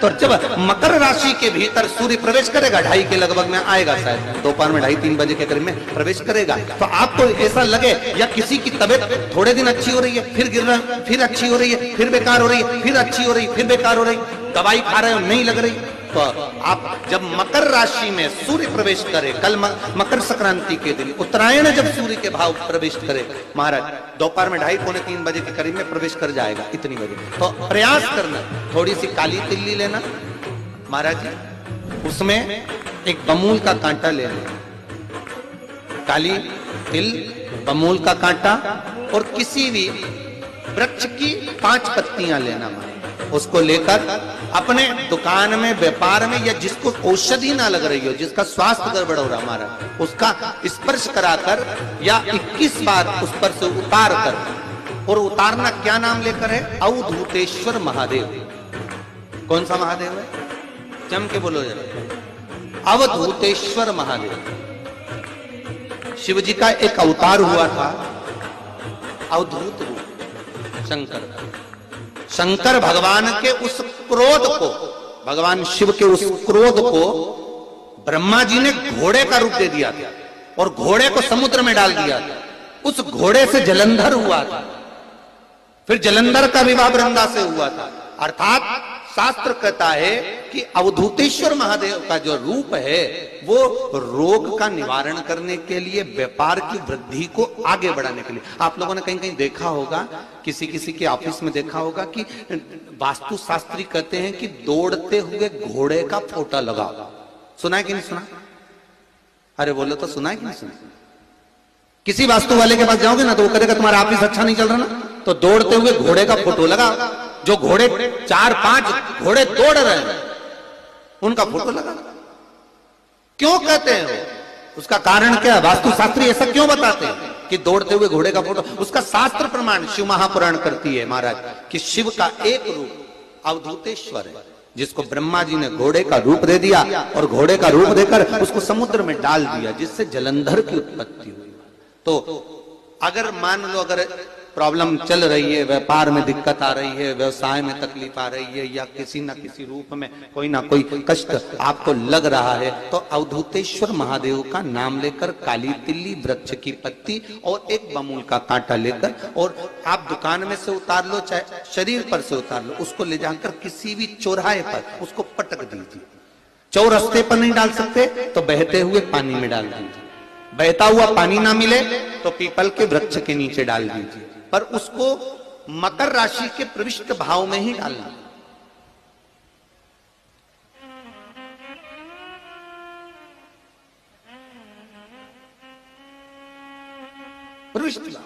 तो जब मकर राशि के भीतर सूर्य प्रवेश करेगा 2:30 के लगभग में आएगा, शायद दोपहर में 2:30-3 बजे के करीब में प्रवेश करेगा, तो आपको ऐसा लगे या किसी की तबीयत थोड़े दिन अच्छी हो रही है, फिर गिर रहा है, फिर अच्छी हो रही है, फिर बेकार हो रही है, फिर अच्छी हो रही है, फिर बेकार हो रही, दवाई खा रहे हो नहीं लग रही, तो आप जब मकर राशि में सूर्य प्रवेश करे, कल मकर संक्रांति के दिन उत्तरायण जब सूर्य के भाव प्रवेश करे महाराज, दोपहर में 2:30-3 बजे के करीब में प्रवेश कर जाएगा इतनी बजे, तो प्रयास करना थोड़ी सी काली तिल्ली लेना महाराज जी, उसमें एक बमूल का कांटा ले लेना, काली तिल, बमूल का कांटा और किसी भी वृक्ष की 5 पत्तियां लेना महाराज, उसको लेकर अपने दुकान में, व्यापार में, या जिसको औषधि ना लग रही हो, जिसका स्वास्थ्य गड़बड़ हो रहा हमारा, उसका स्पर्श कराकर या 21 बार उस पर से उतार कर, और उतारना क्या नाम लेकर है? अवधूतेश्वर महादेव। कौन सा महादेव है? जम के बोलो जरा। अवधूतेश्वर महादेव शिव जी का एक अवतार हुआ था, अवधूत रूप शंकर का। शंकर भगवान के उस क्रोध को, भगवान शिव के उस क्रोध को ब्रह्मा जी ने घोड़े का रूप दे दिया था और घोड़े को समुद्र में डाल दिया था। उस घोड़े से जलंधर हुआ था, फिर जलंधर का विवाह वृंदा से हुआ था। अर्थात शास्त्र कहता है कि अवधूतेश्वर महादेव का जो रूप है वो रोग का निवारण करने के लिए, व्यापार की वृद्धि को आगे बढ़ाने के लिए। आप लोगों ने कहीं कहीं देखा होगा, किसी किसी के ऑफिस में देखा होगा कि वास्तु शास्त्री कहते हैं कि दौड़ते हुए घोड़े का फोटो लगाओ। सुना है कि नहीं सुना? अरे बोलो तो सुना है कि नहीं सुना? किसी वास्तु वाले के पास जाओगे ना तो वो कहेगा तुम्हारा ऑफिस अच्छा नहीं चल रहा ना, तो दौड़ते हुए घोड़े का फोटो लगाओ। जो घोड़े 4-5 घोड़े दौड़ रहे हैं उनका फोटो लगा। क्यों कहते हैं वो? उसका कारण क्या है? वास्तु शास्त्री ऐसा क्यों बताते हैं कि दौड़ते हुए घोड़े का फोटो? उसका शास्त्र प्रमाण शिव महापुराण करती है महाराज कि शिव का एक रूप अवधूतेश्वर है, जिसको ब्रह्मा जी ने घोड़े का रूप दे दिया और घोड़े का रूप देकर उसको समुद्र में डाल दिया, जिससे जलंधर की उत्पत्ति हुई। तो अगर मान लो अगर प्रॉब्लम चल रही है, व्यापार में दिक्कत आ रही है, व्यवसाय में तकलीफ आ रही है, या किसी ना किसी रूप में कोई ना कोई कष्ट आपको लग रहा है, तो अवधूतेश्वर महादेव का नाम लेकर काली तिल्ली, वृक्ष की पत्ती और एक बमूल का कांटा लेकर, और आप दुकान में से उतार लो चाहे शरीर पर से उतार लो, उसको ले जाकर किसी भी चौराहे पर उसको पटक दीजिए। चौरस्ते पर नहीं डाल सकते तो बहते हुए पानी में डाल दीजिए। बहता हुआ पानी ना मिले तो पीपल के वृक्ष के नीचे डाल दीजिए, पर उसको मकर राशि के प्रविष्ट भाव में ही डालना। प्रविष्ट भाव